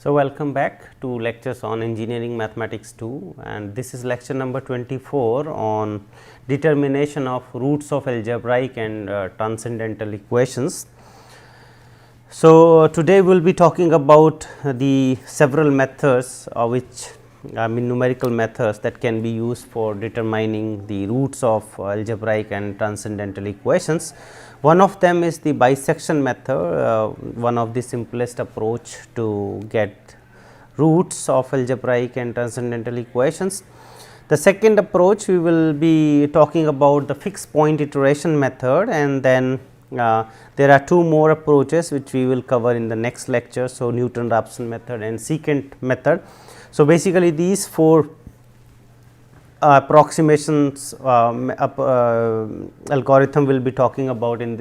So, welcome back to lectures on engineering mathematics 2, and this is lecture number 24 on determination of roots of algebraic and transcendental equations. So, today we will be talking about the several methods numerical methods that can be used for determining the roots of algebraic and transcendental equations. One of them is the bisection method, one of the simplest approach to get roots of algebraic and transcendental equations. The second approach, we will be talking about the fixed point iteration method, and then there are two more approaches which we will cover in the next lecture. So, Newton-Raphson method and secant method. So, basically these four approximations algorithm will be talking about in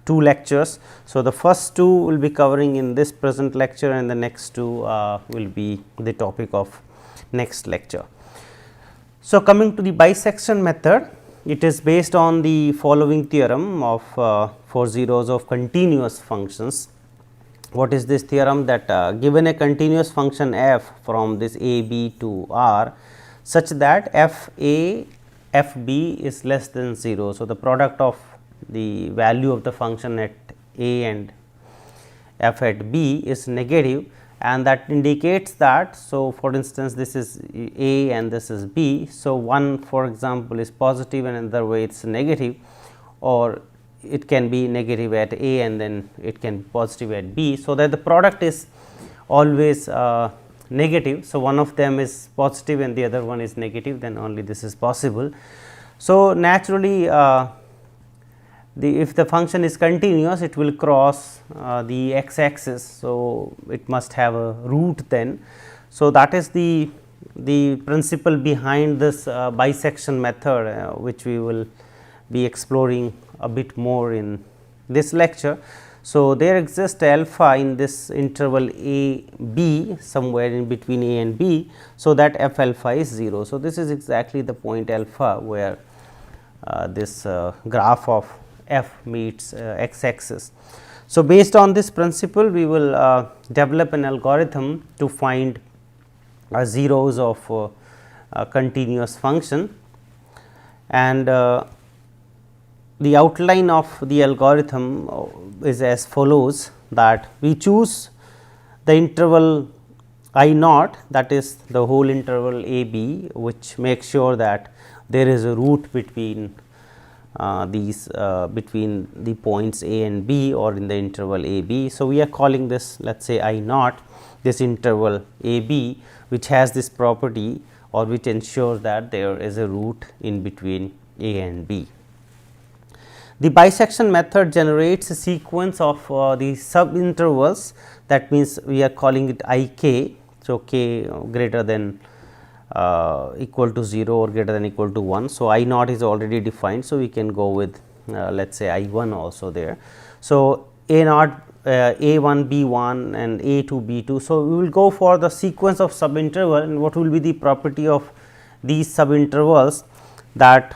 two lectures. So, the first two will be covering in this present lecture, and the next two will be the topic of next lecture. So, coming to the bisection method, it is based on the following theorem of for zeros of continuous functions. What is this theorem? That given a continuous function f from this a b to r, such that f a f b is less than 0. So, the product of the value of the function at a and f at b is negative, and that indicates that. So, for instance, this is a and this is b. So, one for example is positive and another way it is negative, or it can be negative at a and then it can be positive at b. So, that the product is always negative. So, one of them is positive and the other one is negative, then only this is possible. So, naturally if the function is continuous, it will cross the x axis. So, it must have a root then. So, that is the principle behind this bisection method, which we will be exploring a bit more in this lecture. So, there exists alpha in this interval a b, somewhere in between a and b. So, that f alpha is 0. So, this is exactly the point alpha where this graph of f meets x axis. So, based on this principle, we will develop an algorithm to find zeros of a continuous function, and the outline of the algorithm is as follows, that we choose the interval I naught, that is the whole interval a b, which makes sure that there is a root between between the points a and b, or in the interval a b. So, we are calling this, let us say I naught, this interval a b, which has this property or which ensures that there is a root in between a and b. The bisection method generates a sequence of the subintervals, that means we are calling it I k. So, k greater than equal to 0 or greater than equal to 1. So, I naught is already defined. So, we can go with let us say I 1 also there. So, a naught a 1 b 1 and a 2 b 2. So, we will go for the sequence of subinterval, and what will be the property of these subintervals, that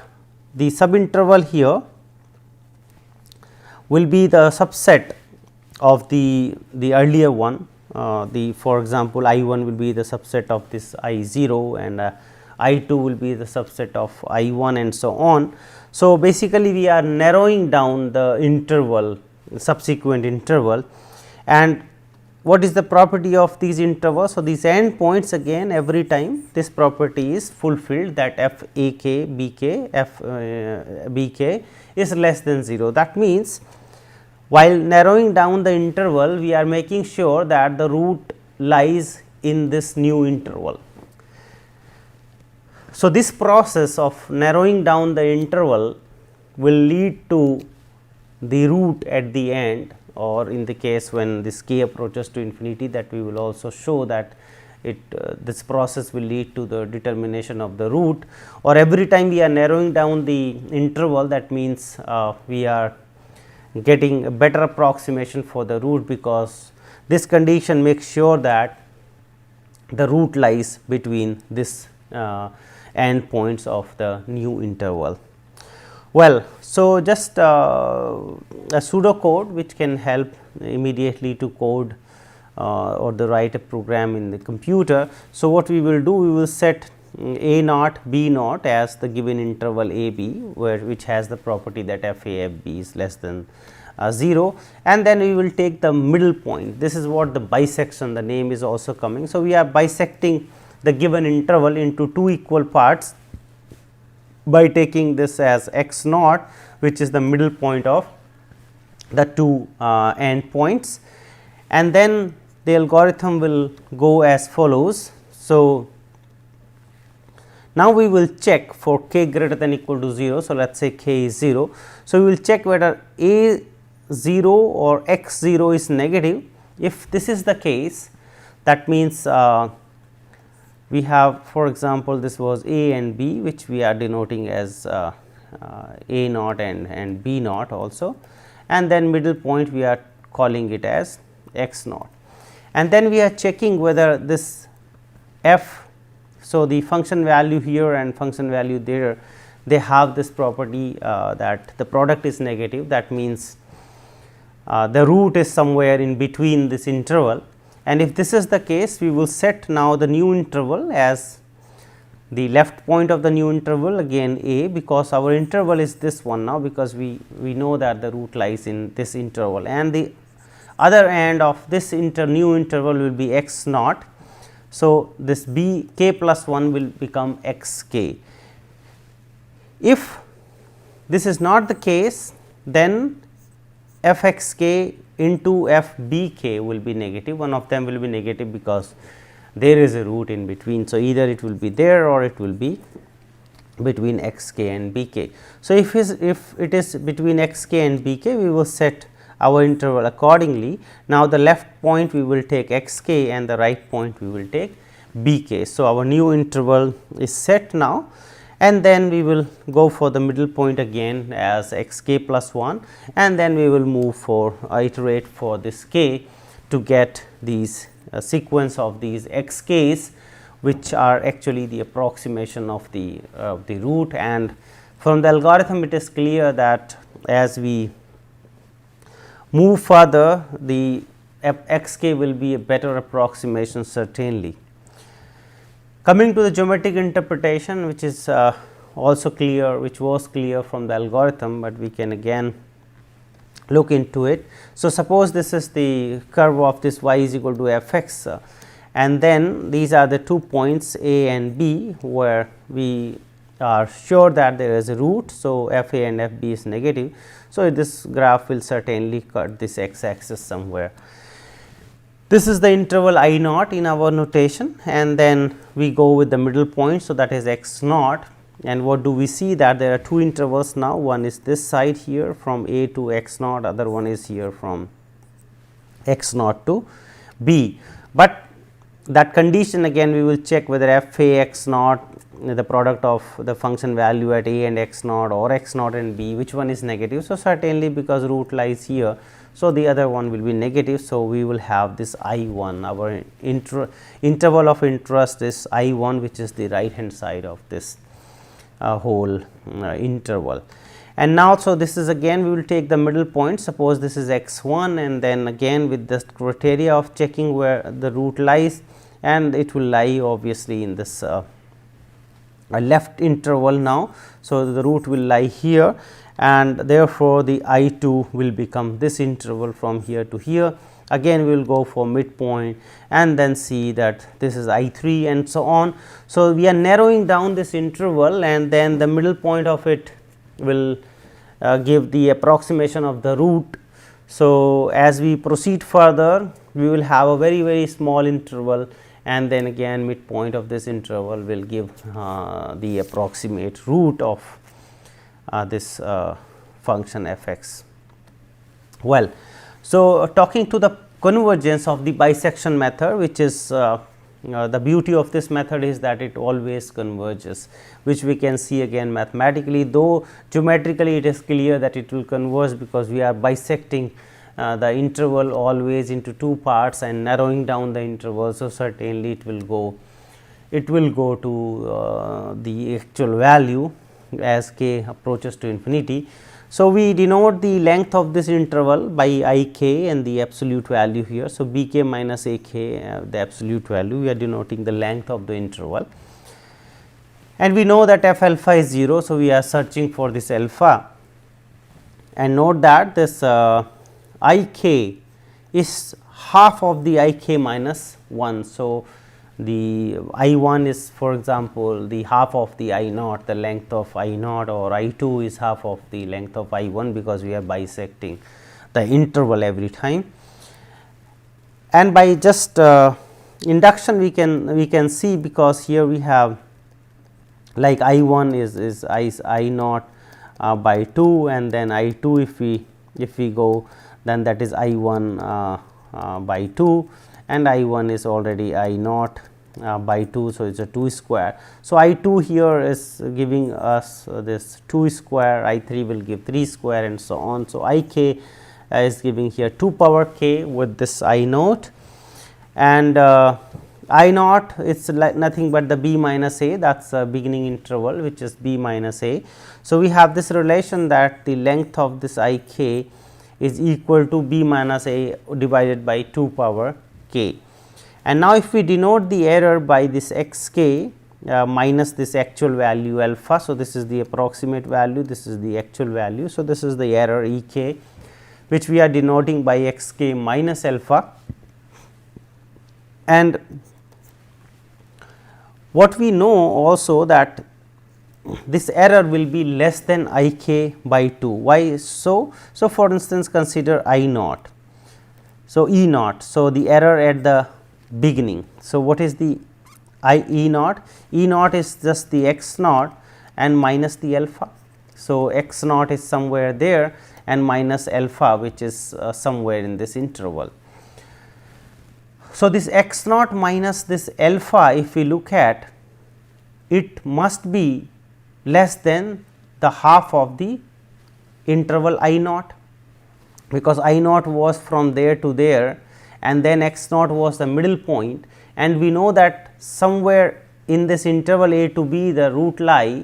the subinterval here will be the subset of the earlier one. For example, I 1 will be the subset of this I 0, and I 2 will be the subset of I 1, and so on. So, basically we are narrowing down the interval, subsequent interval, and what is the property of these intervals? So, these end points, again every time this property is fulfilled, that f a k b k f b k is less than 0. That means, while narrowing down the interval, we are making sure that the root lies in this new interval. So, this process of narrowing down the interval will lead to the root at the end, or in the case when this k approaches to infinity, that we will also show that this process will lead to the determination of the root, or every time we are narrowing down the interval, that means we are getting a better approximation for the root, because this condition makes sure that the root lies between this end points of the new interval. Well, so just a pseudo code which can help immediately to code or the write a program in the computer. So, what we will do, we will set a naught b naught as the given interval a b, which has the property that f a f b is less than 0, and then we will take the middle point. This is what the bisection, the name is also coming. So, we are bisecting the given interval into two equal parts by taking this as x naught, which is the middle point of the two end points, and then the algorithm will go as follows. So, now we will check for k greater than equal to 0. So, let us say k is 0. So, we will check whether a 0 or x 0 is negative. If this is the case, that means we have, for example, this was a and b, which we are denoting as a naught and b naught also, and then middle point we are calling it as x naught, and then we are checking whether this f. So, the function value here and function value there, they have this property that the product is negative. That means the root is somewhere in between this interval, and if this is the case, we will set now the new interval as the left point of the new interval, again a, because our interval is this one now, because we know that the root lies in this interval, and the other end of this new interval will be x naught. So, this b k plus 1 will become x k. If this is not the case, then f x k into f b k will be negative. One of them will be negative because there is a root in between. So, either it will be there or it will be between x k and b k. So, if it is between x k and b k, we will set our interval accordingly. Now, the left point we will take x k and the right point we will take b k. So, our new interval is set now, and then we will go for the middle point again as x k plus 1, and then we will move for iterate for this k to get these sequence of these x k's, which are actually the approximation of the root. And from the algorithm, it is clear that as we move further, the x k will be a better approximation certainly. Coming to the geometric interpretation, which is also clear, which was clear from the algorithm, but we can again look into it. So, suppose this is the curve of this y is equal to f x, and then these are the 2 points a and b, where we are sure that there is a root. So, f a and f b is negative. So, this graph will certainly cut this x axis somewhere. This is the interval I naught in our notation, and then we go with the middle point. So, that is x naught, and what do we see, that there are two intervals now. One is this side here from a to x naught, other one is here from x naught to b. But that condition, again we will check whether f a x naught, the product of the function value at a and x naught, or x naught and b, which one is negative. So, certainly because root lies here, so the other one will be negative. So, we will have this I 1, our interval of interest is I 1, which is the right hand side of this whole interval. And now, so this is again we will take the middle point. Suppose this is x 1, and then again with the criteria of checking where the root lies, and it will lie obviously in this left interval now. So, the root will lie here, and therefore, the I 2 will become this interval from here to here. Again we will go for midpoint and then see that this is I 3 and so on. So, we are narrowing down this interval, and then the middle point of it will give the approximation of the root. So, as we proceed further, we will have a very small interval, and then again midpoint of this interval will give the approximate root of this function f x. Well, so talking to the convergence of the bisection method, which is the beauty of this method is that it always converges, which we can see again mathematically, though geometrically it is clear that it will converge, because we are bisecting the interval always into two parts and narrowing down the interval. So, certainly it will go to the actual value as k approaches to infinity. So, we denote the length of this interval by I k and the absolute value here. So, b k minus a k, the absolute value, we are denoting the length of the interval, and we know that f alpha is 0. So, we are searching for this alpha, and note that this I k is half of the I k minus 1. So, the I 1 is, for example, the half of the I naught, the length of I naught, or I 2 is half of the length of I 1, because we are bisecting the interval every time. And by just induction we can see, because here we have like I 1 is I naught by 2, and then I 2 if we go, then that is I 1 by 2, and I 1 is already I naught by 2. So, it is a 2 square. So, I 2 here is giving us this 2 square, I 3 will give 3 square, and so on. So, I k is giving here 2 power k with this I naught, and I naught is like nothing but the b minus a, that is a beginning interval, which is b minus a. So, we have this relation that the length of this I k is equal to b minus a divided by 2 power k. And now, if we denote the error by this x k minus this actual value alpha. So, this is the approximate value, this is the actual value. So, this is the error E k, which we are denoting by x k minus alpha, and what we know also that this error will be less than I k by 2. Why so? So, for instance, consider I naught. So, E naught. So, the error at the beginning. So, what is the E naught? E naught is just the x naught and minus the alpha. So, x naught is somewhere there and minus alpha, which is somewhere in this interval. So, this x naught minus this alpha, if we look at, it must be less than the half of the interval I naught, because I naught was from there to there, and then x naught was the middle point, and we know that somewhere in this interval a to b the root lie.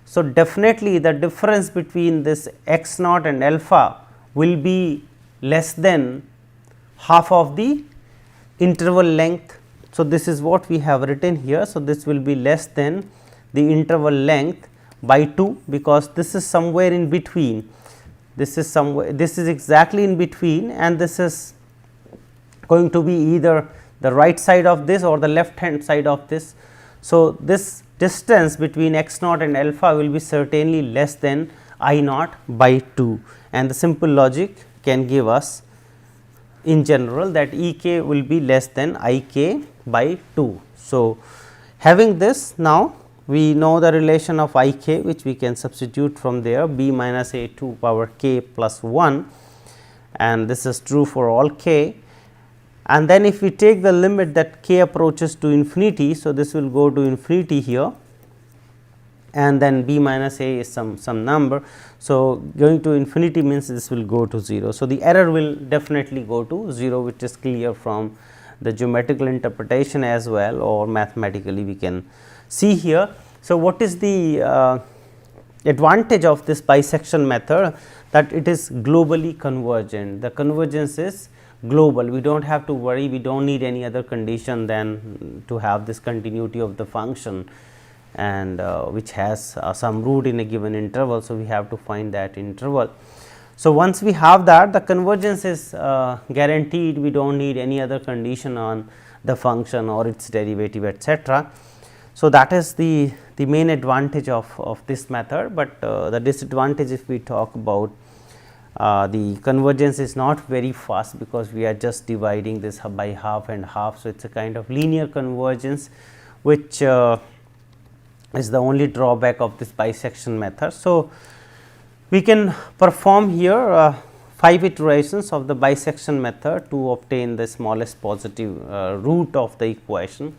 So, definitely the difference between this x naught and alpha will be less than half of the interval length. So, this is what we have written here. So, this will be less than the interval length by 2, because this is somewhere in between, this is somewhere, this is exactly in between, and this is going to be either the right side of this or the left hand side of this. So, this distance between x naught and alpha will be certainly less than I naught by 2, and the simple logic can give us in general that E k will be less than I k by 2. So, having this, now we know the relation of I k, which we can substitute from there, b minus a 2 power k plus 1, and this is true for all k. And then if we take the limit that k approaches to infinity, so this will go to infinity here, and then b minus a is some number. So, going to infinity means this will go to 0. So, the error will definitely go to 0, which is clear from the geometrical interpretation as well, or mathematically we can see here. So, what is the advantage of this bisection method? That it is globally convergent. The convergence is global, we do not have to worry, we do not need any other condition than to have this continuity of the function, and which has some root in a given interval. So, we have to find that interval. So, once we have that, the convergence is guaranteed, we do not need any other condition on the function or its derivative, etc. So, that is the main advantage of this method, but the disadvantage, if we talk about, the convergence is not very fast, because we are just dividing this by half and half. So, it is a kind of linear convergence, which is the only drawback of this bisection method. So, we can perform here 5 iterations of the bisection method to obtain the smallest positive root of the equation.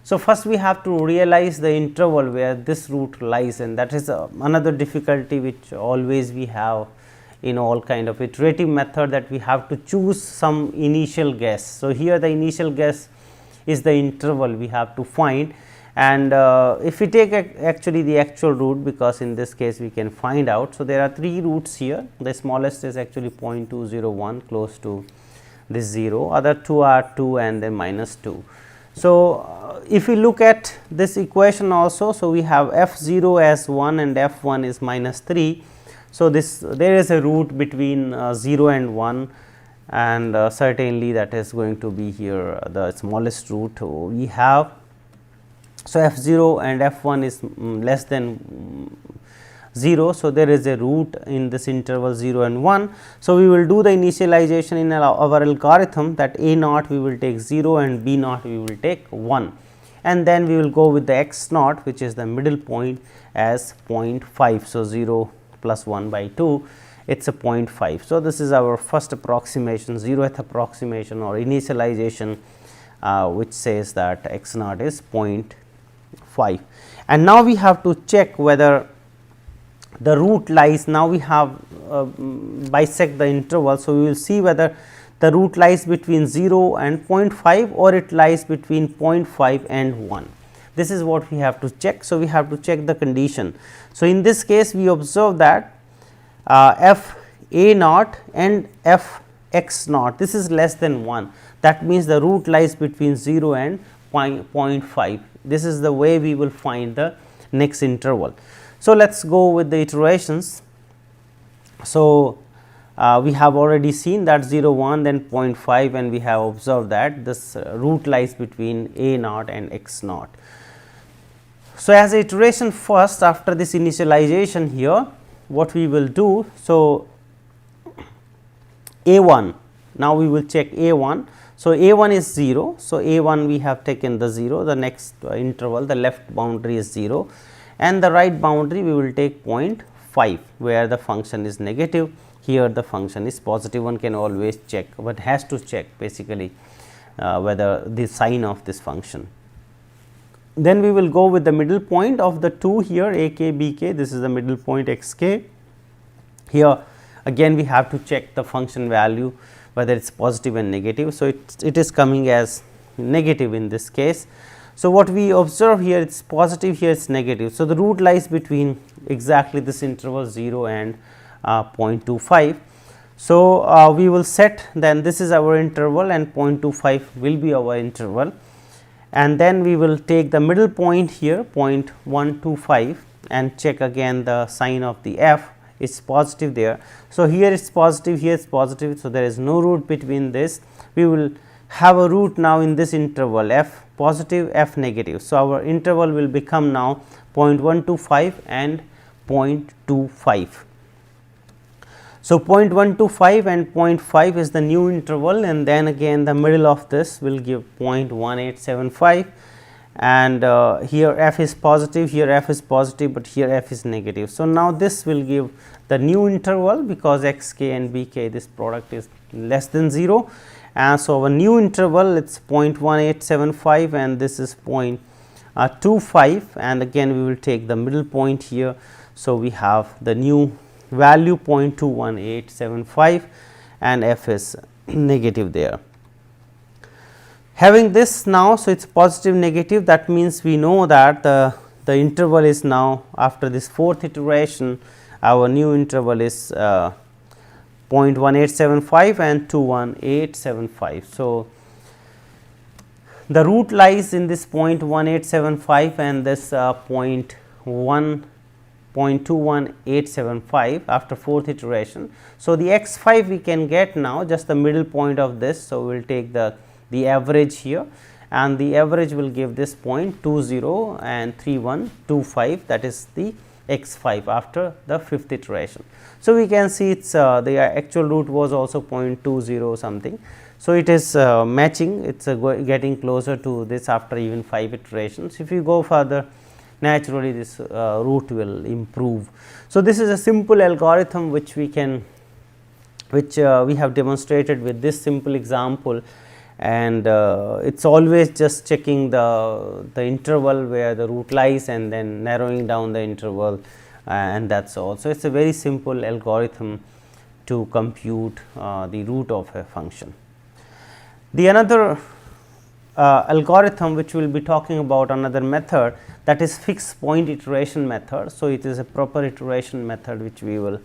So, first we have to realize the interval where this root lies, and that is another difficulty which always we have in all kind of iterative method, that we have to choose some initial guess. So, here the initial guess is the interval we have to find, and if we take actually the actual root, because in this case we can find out. So, there are 3 roots here, the smallest is actually 0.201 close to this 0, other 2 are 2 and then minus 2. So, if we look at this equation also, so we have f 0 as 1 and f 1 is minus 3. So, this there is a root between 0 and 1, and certainly that is going to be here the smallest root we have. So, f 0 and f 1 is less than 0. So, there is a root in this interval 0 and 1. So, we will do the initialization in our algorithm, that a naught we will take 0 and b naught we will take 1, and then we will go with the x naught, which is the middle point, as 0.5. So, 0 plus 1 by 2, it is a 0.5. So, this is our first approximation, 0th approximation or initialization, which says that x naught is 0.5. And now we have to check whether the root lies, now we have bisect the interval. So, we will see whether the root lies between 0 and 0.5 or it lies between 0.5 and 1. This is what we have to check. So, we have to check the condition. So, in this case we observe that f a naught and f x naught, this is less than 1, that means the root lies between 0 and 0.5. This is the way we will find the next interval. So, let us go with the iterations. So, we have already seen that 0 1 then 0.5, and we have observed that this root lies between a naught and x naught. So, as a iteration first, after this initialization here, what we will do. So, a 1, now we will check a 1. So, a 1 is 0. So, a 1 we have taken the 0, the next interval, the left boundary is 0, and the right boundary we will take 0.5, where the function is negative, here the function is positive. One can always check, but has to check basically whether the sign of this function. Then we will go with the middle point of the 2 here, a k b k, this is the middle point x k. Here again we have to check the function value, whether it is positive and negative. So, it is coming as negative in this case. So, what we observe here, it is positive, here it is negative. So, the root lies between exactly this interval 0 and 0.25. So, we will set, then this is our interval and 0.25 will be our interval, and then we will take the middle point here 0.125 and check again the sign of the f is positive there. So, here it is positive, here it is positive. So, there is no root between this. We will have a root now in this interval, f positive, f negative. So, our interval will become now 0.125 and 0.25. So, 0.125 and 0.5 is the new interval, and then again the middle of this will give 0.1875, and here f is positive, here f is positive, but here f is negative. So, now this will give the new interval, because x k and b k, this product is less than 0, and so our new interval it is 0.1875 and this is 0.25, and again we will take the middle point here. So, we have the new value 0.21875 and f is negative there. Having this now, so it is positive negative, that means we know that the interval is now, after this 4th iteration, our new interval is 0.1875 and 21875. So, the root lies in this 0.1875 and this 0.21875 after 4th iteration. So, the x 5 we can get now, just the middle point of this. So, we will take the average here, and the average will give this 0.20 and 3125, that is the x 5 after the 5th iteration. So, we can see it is the actual root was also 0.20 something. So, it is matching, it is getting closer to this after even 5 iterations. If you go further, naturally this root will improve. So, this is a simple algorithm which we can, which we have demonstrated with this simple example, and it is always just checking the interval where the root lies and then narrowing down the interval, and that is all. So, it is a very simple algorithm to compute the root of a function. The another algorithm which we will be talking about, another method, that is fixed point iteration method. So, it is a proper iteration method which we will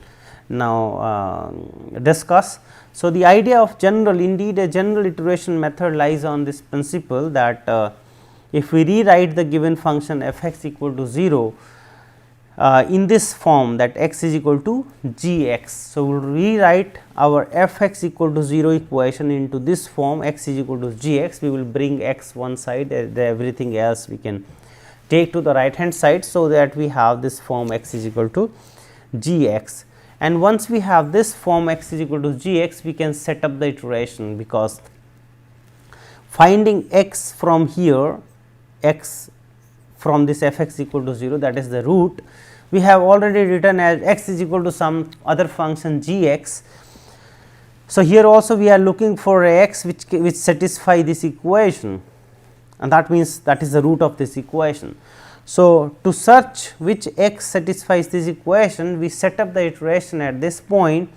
now discuss. So, the idea of general, indeed a general iteration method lies on this principle that if we rewrite the given function f x equal to 0 in this form, that x is equal to g x. So, we will rewrite our f x equal to 0 equation into this form, x is equal to g x. We will bring x one side, everything else we can take to the right hand side. So, that we have this form x is equal to g x, and once we have this form x is equal to g x, we can set up the iteration, because finding x from here, x from this f x equal to 0, that is the root, we have already written as x is equal to some other function g x. So, here also we are looking for a x which satisfy this equation, and that means that is the root of this equation. So, to search which x satisfies this equation, we set up the iteration at this point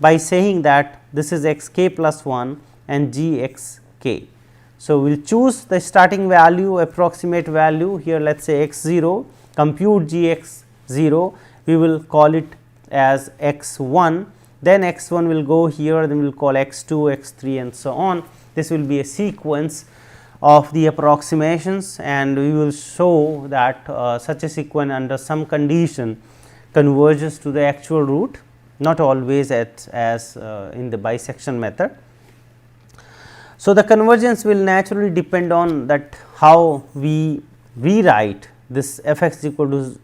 by saying that this is x k plus 1 and g x k. So, we will choose the starting value, approximate value, here let us say x 0, compute g x 0, we will call it as x 1, then x 1 will go here, then we will call x 2, x 3 and so on. This will be a sequence of the approximations, and we will show that such a sequence under some condition converges to the actual root, not always as in the bisection method. So, the convergence will naturally depend on that how we rewrite this f x equal to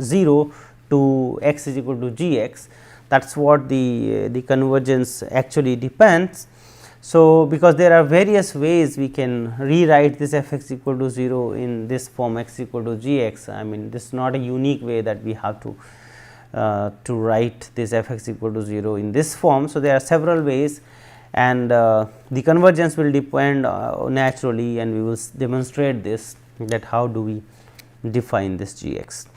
0 to x is equal to g x, that is what the convergence actually depends. So, because there are various ways we can rewrite this f x equal to 0 in this form x equal to g x. I mean, this is not a unique way that we have to write this f x equal to 0 in this form. So, there are several ways, and the convergence will depend naturally, and we will demonstrate this, that how do we define this g x.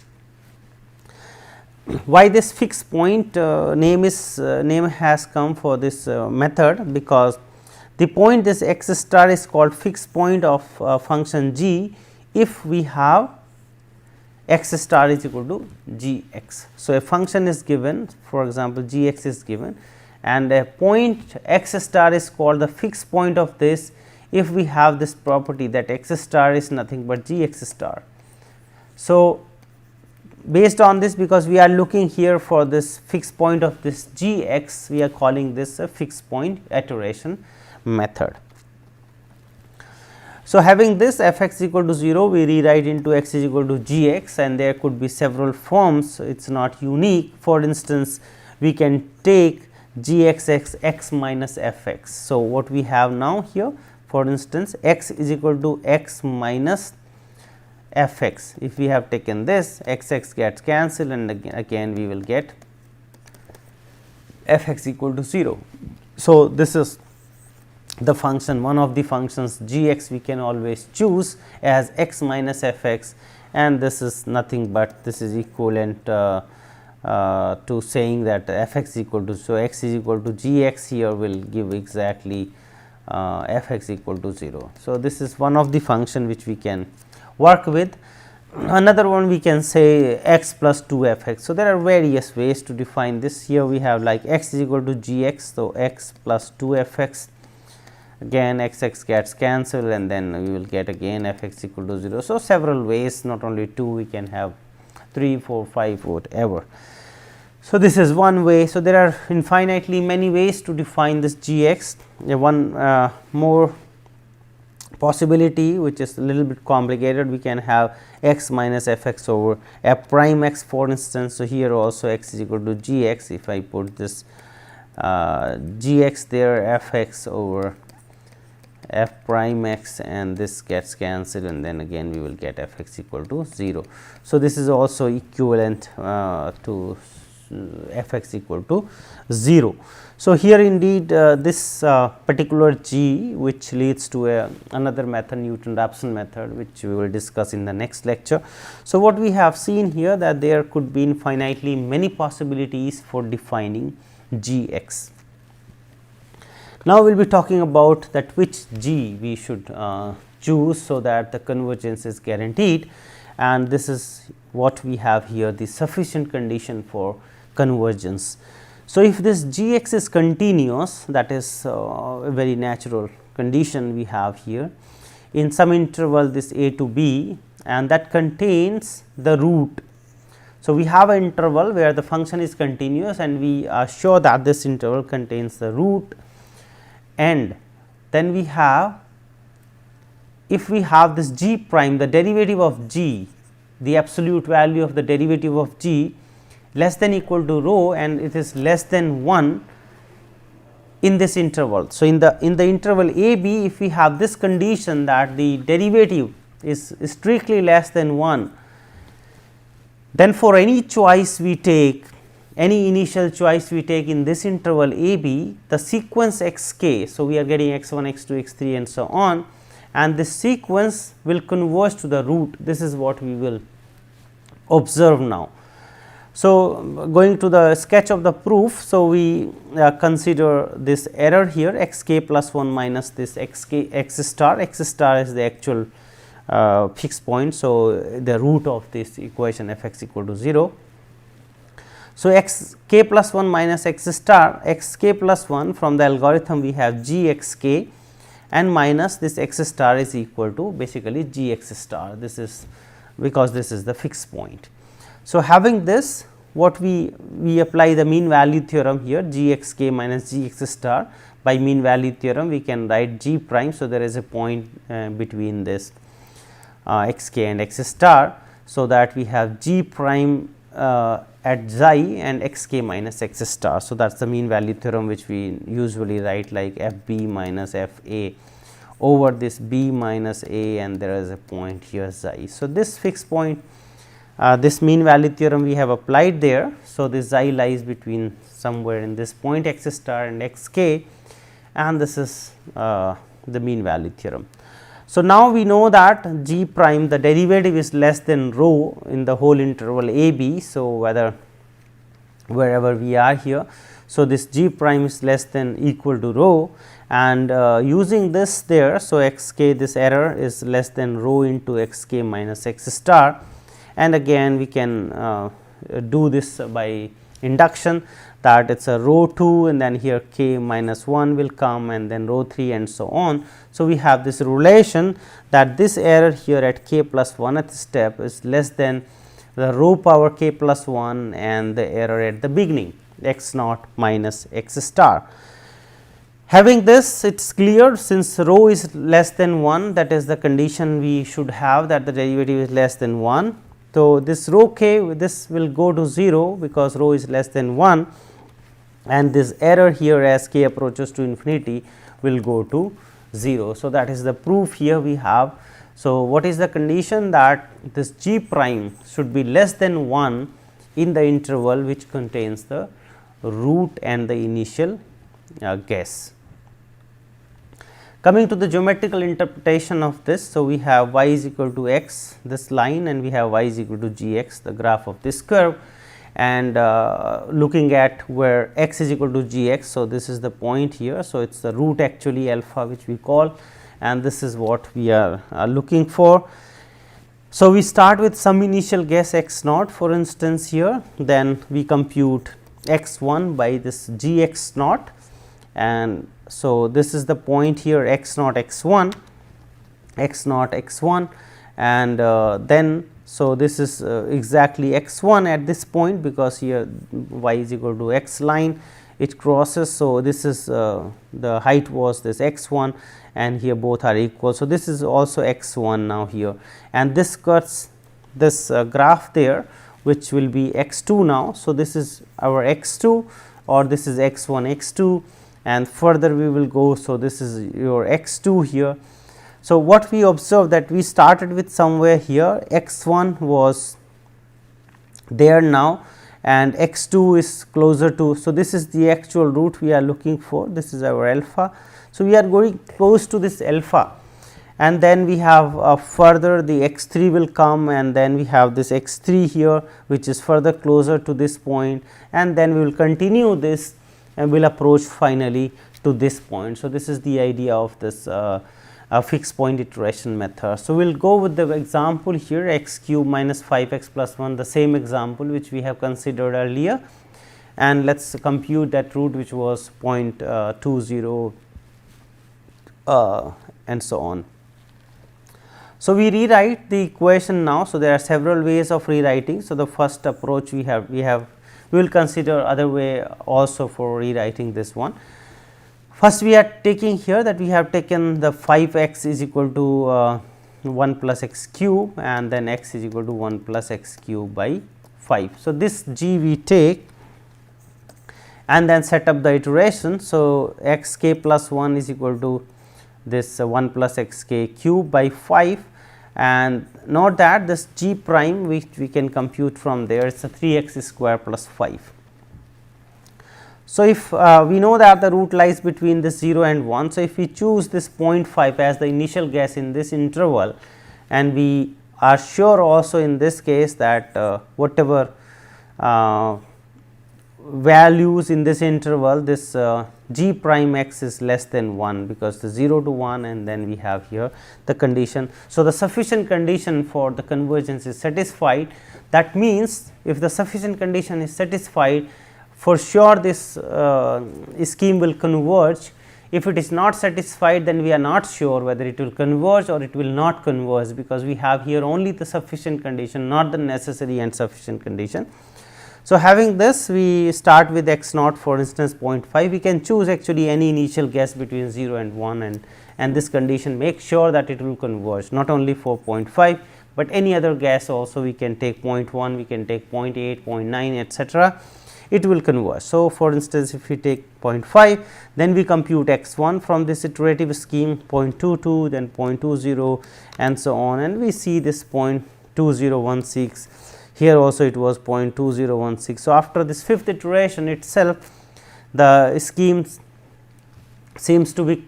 Why this fixed point name has come for this method, because the point this x star is called fixed point of function g if we have x star is equal to g x. So, a function is given, for example, g x is given, and a point x star is called the fixed point of this if we have this property that x star is nothing but g x star. So, based on this, because we are looking here for this fixed point of this g x, we are calling this a fixed point iteration method. So, having this f x equal to 0, we rewrite into x is equal to g x, and there could be several forms, it is not unique. For instance, we can take g x x minus f x. So, what we have now here, for instance, x is equal to x minus f x. If we have taken this, x x gets cancelled, and again we will get f x equal to 0. So, this is the function, one of the functions g x we can always choose as x minus f x, and this is nothing but this is equivalent to saying that f x equal to, so x is equal to g x here will give exactly f x equal to 0. So, this is one of the function which we can work with. Another one we can say x plus 2 f x. So, there are various ways to define this. Here we have like x is equal to g x. So, x plus 2 f x, again x x gets cancelled, and then we will get again f x equal to 0. So, several ways, not only 2, we can have 3, 4, 5, whatever. So, this is one way. So, there are infinitely many ways to define this g x. One more possibility which is a little bit complicated, we can have x minus f x over f prime x, for instance. So, here also x is equal to g x. If I put this g x there, f x over f prime x, and this gets cancelled, and then again we will get f x equal to 0. So, this is also equivalent to f x equal to 0. So, here indeed this particular g which leads to another method, Newton-Raphson method, which we will discuss in the next lecture. So, what we have seen here, that there could be infinitely many possibilities for defining g x. Now, we will be talking about that which g we should choose, so that the convergence is guaranteed, and this is what we have here, the sufficient condition for convergence. So, if this g x is continuous, that is a very natural condition we have here in some interval this a to b, and that contains the root. So, we have an interval where the function is continuous, and we are sure that this interval contains the root, and then we have, if we have this g prime, the derivative of g, the absolute value of the derivative of g less than equal to rho, and it is less than 1 in this interval. So, in the interval a b, if we have this condition that the derivative is strictly less than 1, then for any choice we take, any initial choice we take in this interval a b, the sequence x k. So, we are getting x 1, x 2, x 3 and so on, and this sequence will converge to the root. This is what we will observe now. So, going to the sketch of the proof. So, we consider this error here x k plus 1 minus this x k x star is the actual fixed point. So, the root of this equation f x equal to 0. So, x k plus 1 minus x k plus 1, from the algorithm we have g x k, and minus this x star is equal to basically g x star. This is because this is the fixed point. So, having this, what we apply the mean value theorem here, g x k minus g x star. By mean value theorem we can write g prime. So, there is a point between this x k and x star. So, that we have g prime at xi and x k minus x star. So, that is the mean value theorem which we usually write like f b minus f a over this b minus a, and there is a point here xi. So, this fixed point, this mean value theorem we have applied there. So, this xi lies between somewhere in this point x star and x k, and this is the mean value theorem. So, now we know that g prime, the derivative is less than rho in the whole interval a b. So, wherever we are here. So, this g prime is less than equal to rho, and using this there. So, x k, this error is less than rho into x k minus x star, and again we can do this by induction, that it is a rho 2 and then here k minus 1 will come, and then rho 3 and so on. So, we have this relation that this error here at k plus 1th step is less than the rho power k plus 1 and the error at the beginning x naught minus x star. Having this, it is clear, since rho is less than 1, that is the condition we should have, that the derivative is less than 1. So, this rho k, this will go to 0 because rho is less than 1, and this error here as k approaches to infinity will go to 0. So, that is the proof here we have. So, what is the condition? That this g prime should be less than 1 in the interval which contains the root and the initial guess. Coming to the geometrical interpretation of this. So, we have y is equal to x, this line, and we have y is equal to g x, the graph of this curve, and looking at where x is equal to g x. So, this is the point here. So, it is the root actually alpha which we call, and this is what we are looking for. So, we start with some initial guess x naught, for instance here, then we compute x 1 by this g x naught, and so this is the point here x naught x 1, and then so this is exactly x 1 at this point, because here y is equal to x line it crosses. So, this is the height was this x 1, and here both are equal. So, this is also x 1 now here, and this cuts this graph there, which will be x 2 now. So, this is our x 2, or this is x 1 x 2, and further we will go. So, this is your x 2 here. So, what we observe, that we started with somewhere here, x 1 was there now, and x 2 is closer to. So, this is the actual root we are looking for, this is our alpha. So, we are going close to this alpha, and then we have further the x 3 will come, and then we have this x 3 here which is further closer to this point, and then we will continue this and will approach finally to this point. So, this is the idea of this fixed point iteration method. So, we will go with the example here x cube minus 5 x plus 1, the same example which we have considered earlier, and let us compute that root which was 0.20 and so on. So, we rewrite the equation now. So, there are several ways of rewriting. So, the first approach we will consider other way also for rewriting this one. First, we are taking here that we have taken the 5 x is equal to 1 plus x cube, and then x is equal to 1 plus x cube by 5. So, this g we take and then set up the iteration. So, x k plus 1 is equal to this 1 plus x k cube by 5, and note that this g prime which we can compute from there, it is a 3 x square plus 5. So, if we know that the root lies between this 0 and 1. So, if we choose this 0.5 as the initial guess in this interval, and we are sure also in this case that whatever values in this interval, this g prime x is less than 1, because the 0 to 1, and then we have here the condition. So, the sufficient condition for the convergence is satisfied. That means, if the sufficient condition is satisfied, for sure this scheme will converge. If it is not satisfied, then we are not sure whether it will converge or it will not converge, because we have here only the sufficient condition, not the necessary and sufficient condition. So, having this, we start with x naught, for instance 0.5. We can choose actually any initial guess between 0 and 1, and this condition makes sure that it will converge, not only for 0.5, but any other guess also. We can take 0.1, we can take 0.8, 0.9, etc. It will converge. So, for instance, if we take 0.5, then we compute x 1 from this iterative scheme, 0.22, then 0.20 and so on, and we see this 0.2016. Here also it was 0.2016. So, after this fifth iteration itself, the scheme seems to be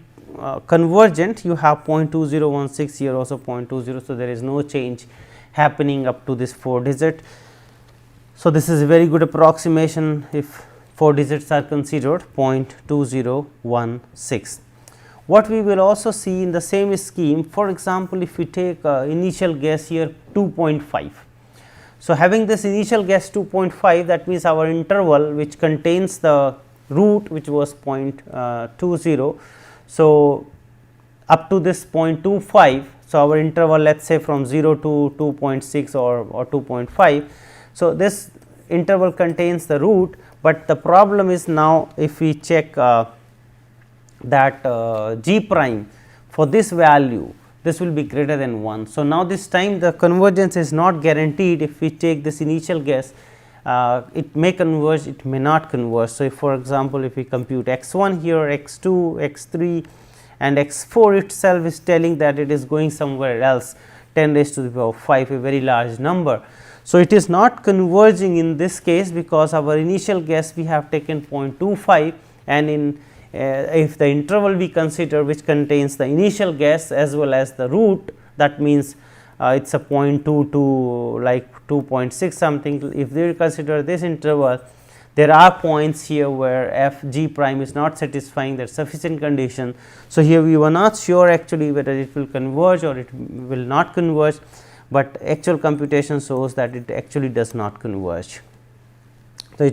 convergent. You have 0.2016 here, also 0.20. So, there is no change happening up to this 4 digit. So, this is a very good approximation if 4 digits are considered, 0.2016. What we will also see in the same scheme, for example, if we take initial guess here 2.5. So, having this initial guess 2.5, that means our interval which contains the root which was 0.20. So, up to this 0.25. So, our interval, let us say from 0 to 2.6 or 2.5. So, this interval contains the root, but the problem is now if we check that g prime for this value, this will be greater than 1. So, now this time the convergence is not guaranteed. If we take this initial guess, it may converge, it may not converge. So, if for example, if we compute x 1 here, x 2, x 3 and x 4 itself is telling that it is going somewhere else, 10 raised to the power 5, a very large number. So, it is not converging in this case, because our initial guess we have taken 0.25, and in if the interval we consider which contains the initial guess as well as the root, that means it is a 0.2 to like 2.6 something. If we consider this interval, there are points here where f g prime is not satisfying that sufficient condition. So, here we were not sure actually whether it will converge or it will not converge, but actual computation shows that it actually does not converge. The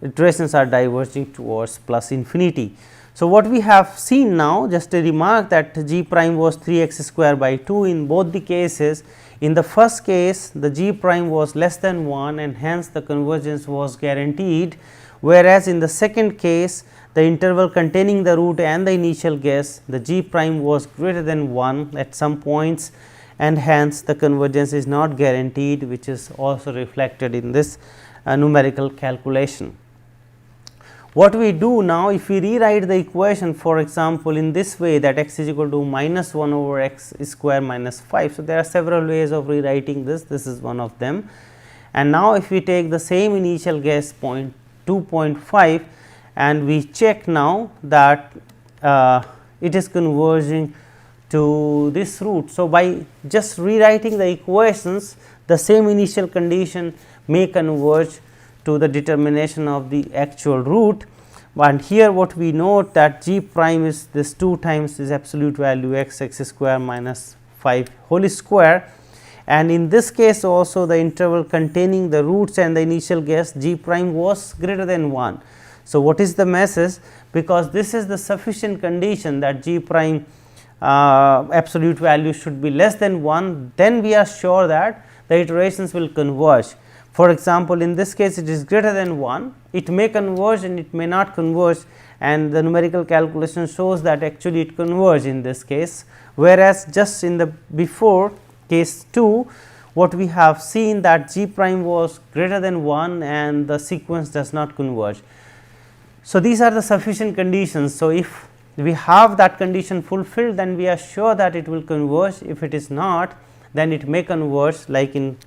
iterations are diverging towards plus infinity. So, what we have seen now, just a remark that g prime was 3 x square by 2 in both the cases. In the first case, the g prime was less than 1, and hence the convergence was guaranteed, whereas in the second case, the interval containing the root and the initial guess, the g prime was greater than 1 at some points, and hence the convergence is not guaranteed, which is also reflected in this numerical calculation. What we do now, if we rewrite the equation, for example, in this way, that x is equal to minus 1 over x square minus 5. So, there are several ways of rewriting this, this is one of them. And now, if we take the same initial guess 2.5 and we check now that it is converging to this root. So, by just rewriting the equations, the same initial condition may converge to the determination of the actual root, And here what we note that G prime is this 2 times this absolute value x square minus 5 whole square, and in this case also the interval containing the roots and the initial guess G prime was greater than 1. So, what is the message? Because this is the sufficient condition that G prime absolute value should be less than 1, then we are sure that the iterations will converge. For example, in this case it is greater than 1, it may converge and it may not converge, and the numerical calculation shows that actually it converges in this case, whereas just in the before case 2 what we have seen that G prime was greater than 1 and the sequence does not converge. So, these are the sufficient conditions. So, if we have that condition fulfilled, then we are sure that it will converge. If it is not, then it may converge, like in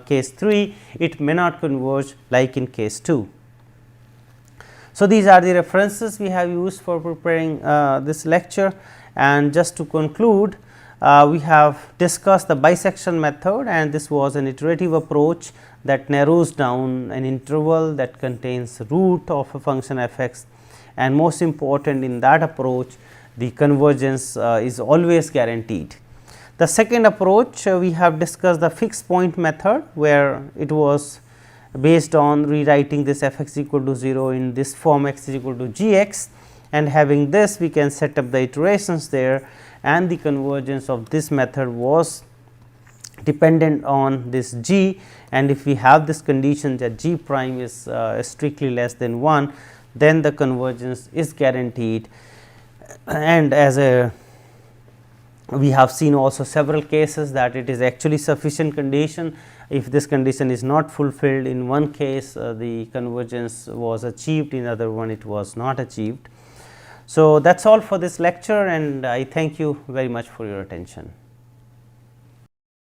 case 3, it may not converge like in case 2. So, these are the references we have used for preparing this lecture, and just to conclude, we have discussed the bisection method, and this was an iterative approach that narrows down an interval that contains root of a function f x, and most important in that approach the convergence is always guaranteed. The second approach we have discussed the fixed point method, where it was based on rewriting this f x equal to 0 in this form x is equal to g x, and having this we can set up the iterations there, and the convergence of this method was dependent on this g, and if we have this condition that G prime is strictly less than 1, then the convergence is guaranteed. And as a we have seen also several cases that it is actually sufficient condition. If this condition is not fulfilled, in one case the convergence was achieved, in other one it was not achieved. So, that is all for this lecture, and I thank you very much for your attention.